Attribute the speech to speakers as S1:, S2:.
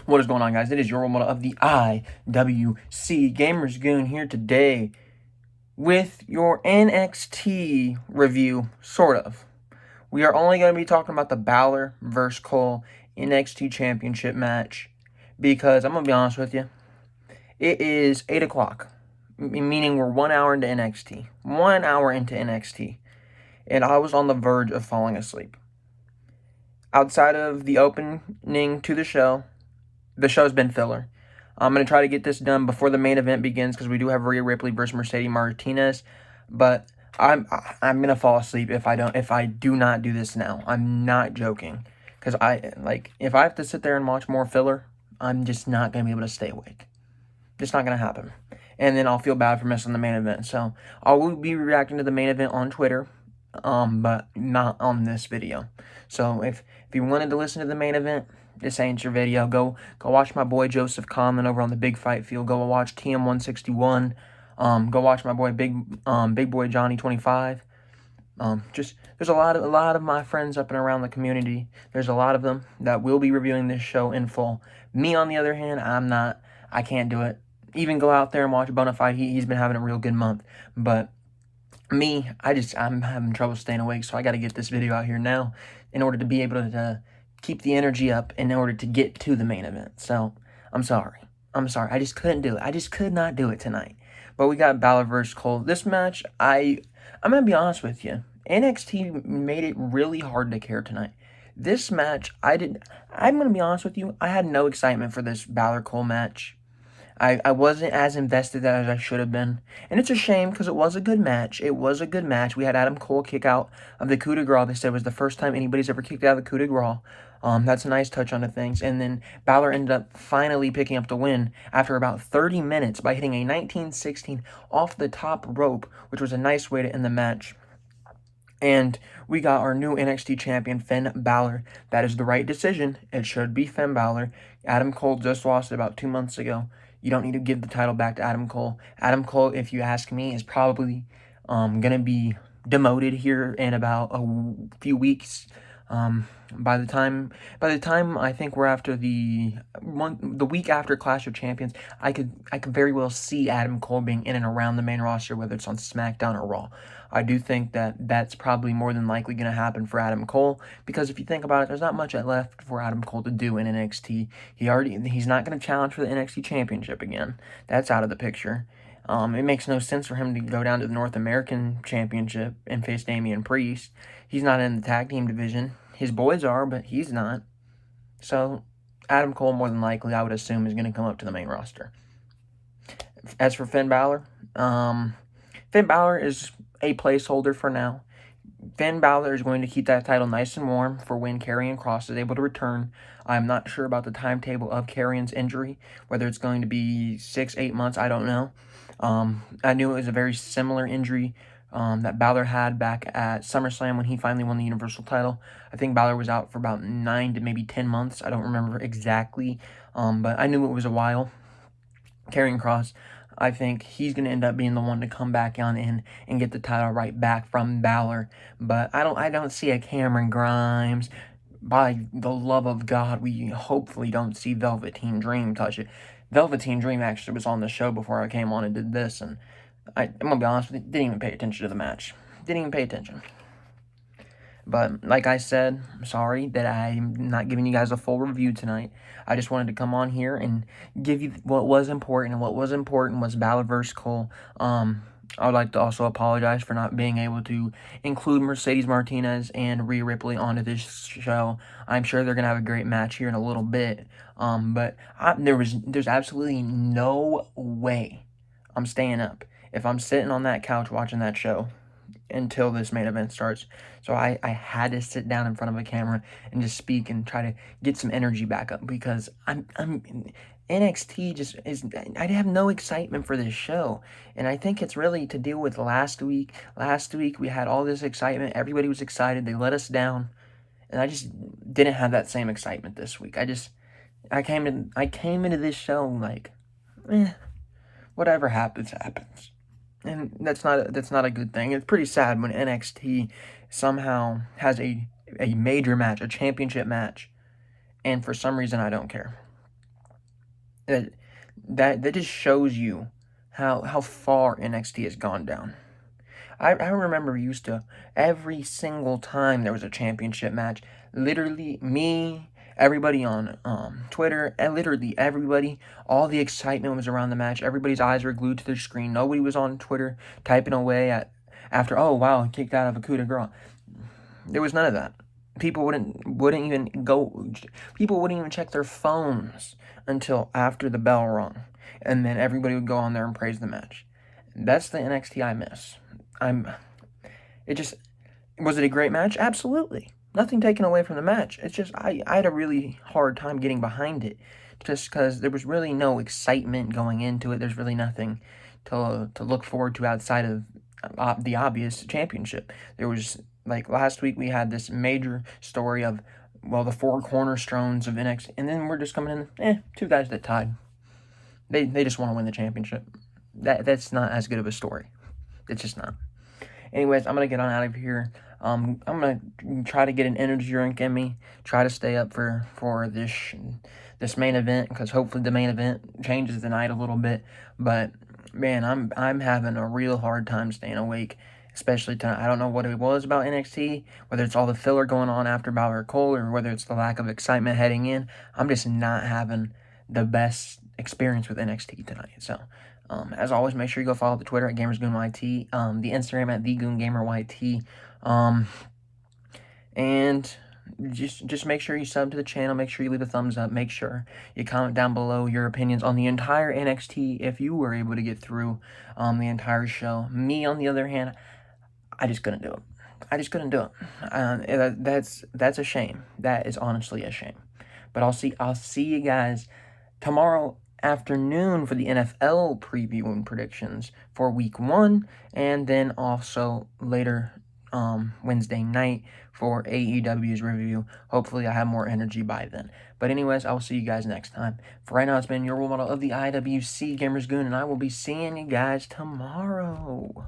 S1: What is going on, guys? It is your role model of the IWC Gamers Goon here today with your NXT review, sort of. We are only going to be talking about the Balor vs. Cole NXT Championship match because I'm going to be honest with you. It is 8 o'clock, meaning we're 1 hour into NXT. 1 hour into NXT. And I was on the verge of falling asleep. Outside of the opening to the show's been filler. I'm going to try to get this done before the main event begins because we do have Rhea Ripley versus Mercedes Martinez, but I'm going to fall asleep if I do not do this now. I'm not joking, because if I have to sit there and watch more filler, I'm just not going to be able to stay awake. It's not going to happen. And then I'll feel bad for missing the main event. So I will be reacting to the main event on Twitter, but not on this video. So if you wanted to listen to the main event, this ain't your video. Go watch my boy Joseph Conlon over on the Big Fight Field. Go watch TM161. Go watch my boy Big Boy Johnny 25. There's a lot of my friends up and around the community. There's a lot of them that will be reviewing this show in full. Me, on the other hand, I can't do it. Even go out there and watch Bonafide. He's been having a real good month. But me, I'm having trouble staying awake, so I got to get this video out here now in order to be able to keep the energy up in order to get to the main event. So I'm sorry. I just couldn't do it. I just could not do it tonight. But we got Balor vs. Cole. This match, I'm going to be honest with you. NXT made it really hard to care tonight. This match, I'm going to be honest with you, I had no excitement for this Balor Cole match. I wasn't as invested as I should have been. And it's a shame because it was a good match. We had Adam Cole kick out of the coup de grace. They said it was the first time anybody's ever kicked out of the coup de grace. That's a nice touch on the things. And then Balor ended up finally picking up the win after about 30 minutes by hitting a 1916 off the top rope, which was a nice way to end the match. And we got our new NXT champion, Finn Balor. That is the right decision. It should be Finn Balor. Adam Cole just lost it about 2 months ago. You don't need to give the title back to Adam Cole. Adam Cole, if you ask me, is probably going to be demoted here in about a few weeks. By the time I think we're after the week after Clash of Champions, I could very well see Adam Cole being in and around the main roster, whether it's on SmackDown or Raw. I do think that's probably more than likely going to happen for Adam Cole, because if you think about it, there's not much left for Adam Cole to do in NXT. He's not going to challenge for the NXT Championship again. That's out of the picture. It makes no sense for him to go down to the North American Championship and face Damian Priest. He's not in the tag team division. His boys are, but he's not. So Adam Cole, more than likely, I would assume, is going to come up to the main roster. As for Finn Balor, Finn Balor is a placeholder for now. Finn Balor is going to keep that title nice and warm for when Karrion Kross is able to return. I'm not sure about the timetable of Karrion's injury, whether it's going to be 6-8 months, I don't know. I knew it was a very similar injury that Balor had back at SummerSlam when he finally won the Universal title. I think Balor was out for about 9 to maybe 10 months. I don't remember exactly, but I knew it was a while. Karrion Kross, I think he's going to end up being the one to come back on in and get the title right back from Balor. But I don't see a Cameron Grimes. By the love of God, we hopefully don't see Velveteen Dream touch it. Velveteen Dream actually was on the show before I came on and did this, and I'm going to be honest with you, didn't even pay attention to the match. Didn't even pay attention. But like I said, I'm sorry that I'm not giving you guys a full review tonight. I just wanted to come on here and give you what was important, and what was important was Balor vs. Cole. I would like to also apologize for not being able to include Mercedes Martinez and Rhea Ripley onto this show. I'm sure they're going to have a great match here in a little bit. But there's absolutely no way I'm staying up if I'm sitting on that couch watching that show until this main event starts. So I had to sit down in front of a camera and just speak and try to get some energy back up, because I'm NXT just is, I have no excitement for this show. And I think it's really to deal with last week. Last week we had all this excitement. Everybody was excited. They let us down. And I just didn't have that same excitement this week. I came into this show like, whatever happens, happens. And that's not a good thing. It's pretty sad when NXT somehow has a major match, a championship match, and for some reason I don't care. That just shows you how far NXT has gone down. I remember used to, every single time there was a championship match, literally me, everybody on Twitter, and literally everybody, all the excitement was around the match. Everybody's eyes were glued to their screen. Nobody was on Twitter typing away after, oh wow, kicked out of a coup de grace. There was none of that. People wouldn't even go. People wouldn't even check their phones until after the bell rung, and then everybody would go on there and praise the match. That's the NXT I miss. It just, was it a great match? Absolutely. Nothing taken away from the match. It's just I had a really hard time getting behind it, just because there was really no excitement going into it. There's really nothing to look forward to outside of the obvious championship. There was, like last week, we had this major story of, well, the four cornerstones of NXT, and then we're just coming in, two guys that tied. They just want to win the championship. That's not as good of a story. It's just not. Anyways, I'm going to get on out of here. I'm going to try to get an energy drink in me. Try to stay up for this main event, because hopefully the main event changes the night a little bit. But, man, I'm having a real hard time staying awake, especially tonight. I don't know what it was about NXT, whether it's all the filler going on after Balor Cole, or whether it's the lack of excitement heading in. I'm just not having the best experience with NXT tonight. So, as always, make sure you go follow the Twitter at GamersGoonYT, the Instagram at thegoongameryt, and just make sure you sub to the channel. Make sure you leave a thumbs up. Make sure you comment down below your opinions on the entire NXT if you were able to get through the entire show. Me, on the other hand, I just couldn't do it. That's a shame. That is honestly a shame. But I'll see you guys tomorrow afternoon for the NFL preview and predictions for week 1, and then also later Wednesday night for AEW's review. Hopefully I have more energy by then. But anyways, I will see you guys next time. For right now, it's been your role model of the IWC, Gamers Goon, and I will be seeing you guys tomorrow.